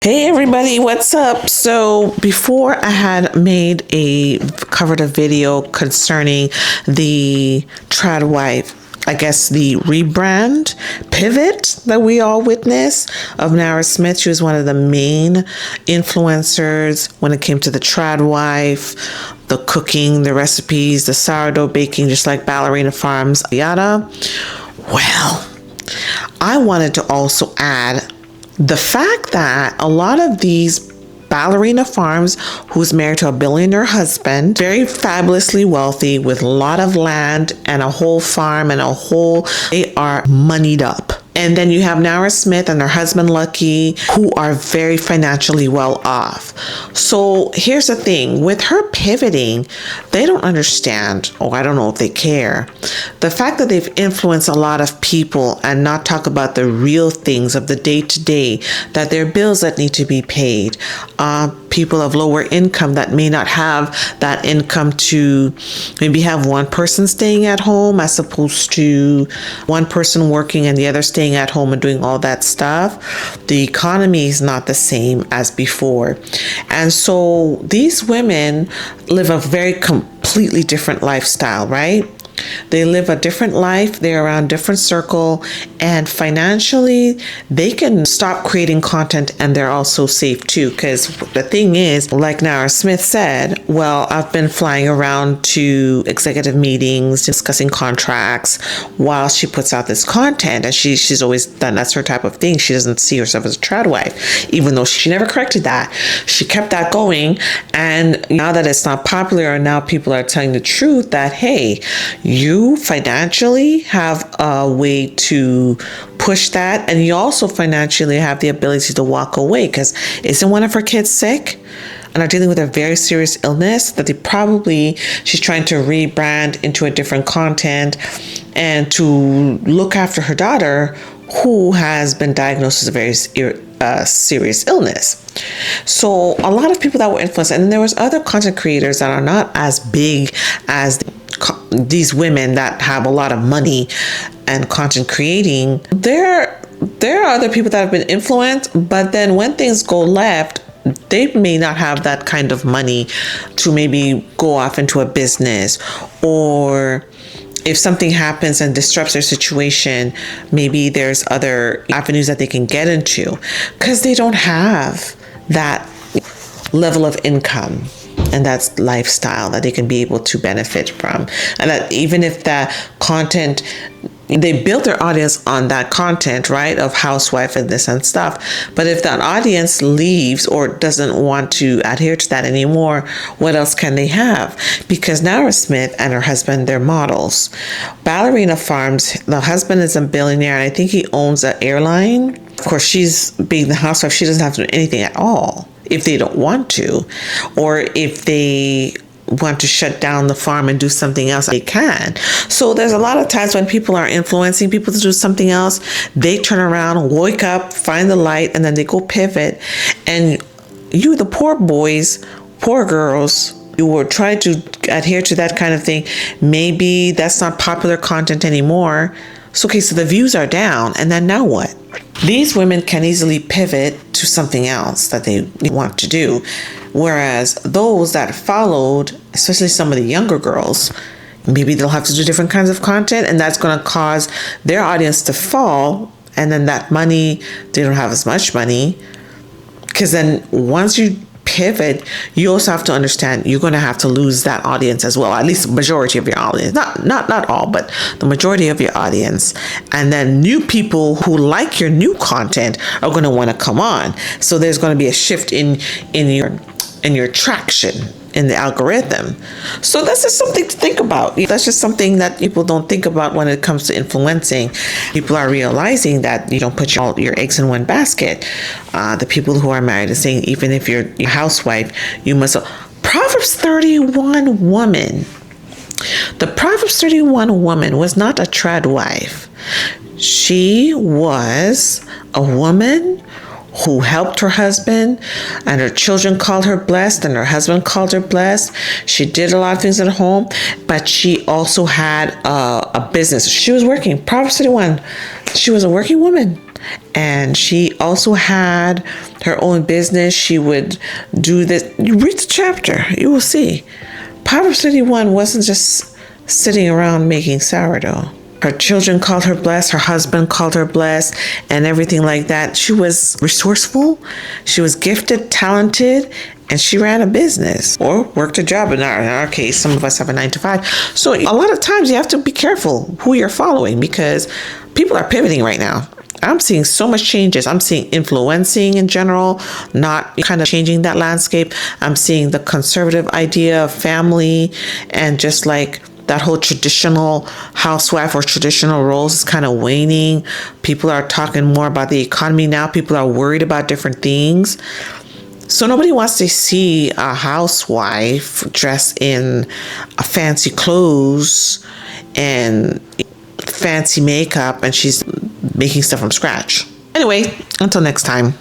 Hey everybody, what's up? So before I had covered a video concerning the trad wife, I guess the rebrand pivot that we all witnessed of Nara Smith. She was one of the main influencers when it came to the trad wife, the cooking, the recipes, the sourdough baking, just like Ballerina Farms, yada. Well, I wanted to also add the fact that a lot of these Ballerina Farms, who's married to a billionaire husband, very fabulously wealthy with a lot of land and a whole farm and they are moneyed up. And then you have Nara Smith and her husband Lucky, who are very financially well off. So here's the thing, with her pivoting, they don't understand, or I don't know if they care, the fact that they've influenced a lot of people and not talk about the real things of the day-to-day, that there are bills that need to be paid, people of lower income that may not have that income to maybe have one person staying at home as opposed to one person working and the other staying at home and doing all that stuff. The economy is not the same as before. And so these women live a very completely different lifestyle, right? They live a different life, they're around different circle, and financially they can stop creating content and they're also safe too. Because the thing is, like Nara Smith said, well, I've been flying around to executive meetings discussing contracts while she puts out this content, and she's always done, that's her type of thing. She doesn't see herself as a trad wife, even though she never corrected that. She kept that going, and now that it's not popular and now people are telling the truth that, hey, you financially have a way to push that, and you also financially have the ability to walk away, because isn't one of her kids sick and are dealing with a very serious illness that she's trying to rebrand into a different content and to look after her daughter who has been diagnosed with a very serious illness. So a lot of people that were influenced, and there was other content creators that are not as big as these women that have a lot of money and content creating. There are other people that have been influenced, but then when things go left, they may not have that kind of money to maybe go off into a business, or if something happens and disrupts their situation, maybe there's other avenues that they can get into because they don't have that level of income and that's lifestyle that they can be able to benefit from. And that even if that content, they built their audience on that content, right, of housewife and this and stuff. But if that audience leaves or doesn't want to adhere to that anymore, what else can they have? Because Nara Smith and her husband, they're models. Ballerina Farms, the husband is a billionaire, and I think he owns an airline. Of course, she's being the housewife, she doesn't have to do anything at all if they don't want to, or if they want to shut down the farm and do something else, they can. So there's a lot of times when people are influencing people to do something else, they turn around, wake up, find the light, and then they go pivot. And you, the poor boys, poor girls, you will try to adhere to that kind of thing. Maybe that's not popular content anymore. So, okay, so the views are down, and then now what? These women can easily pivot to something else that they want to do. Whereas those that followed, especially some of the younger girls, maybe they'll have to do different kinds of content, and that's going to cause their audience to fall. And then that money, they don't have as much money. Because then once you pivot, you also have to understand you're going to have to lose that audience as well, at least the majority of your audience, not all, but the majority of your audience. And then new people who like your new content are going to want to come on. So there's going to be a shift in your traction in the algorithm. So that's just something to think about. That's just something that people don't think about when it comes to influencing. People are realizing that you don't put all your eggs in one basket. The people who are married are saying, even if you're a housewife, you must. Proverbs 31 woman. The Proverbs 31 woman was not a trad wife. She was a woman who helped her husband, and her children called her blessed, and her husband called her blessed. She did a lot of things at home, but she also had a business. She was working. Proverbs 31 she was a working woman. And she also had her own business. She would do this. You read the chapter, you will see. Proverbs 31 wasn't just sitting around making sourdough. Her children called her blessed. Her husband called her blessed and everything like that. She was resourceful. She was gifted, talented, and she ran a business or worked a job. In our case, some of us have a 9-to-5. So a lot of times you have to be careful who you're following because people are pivoting right now. I'm seeing so much changes. I'm seeing influencing in general, not kind of changing that landscape. I'm seeing the conservative idea of family and just like that whole traditional housewife or traditional roles is kind of waning. People are talking more about the economy now. People are worried about different things. So nobody wants to see a housewife dressed in fancy clothes and fancy makeup and she's making stuff from scratch. Anyway, until next time.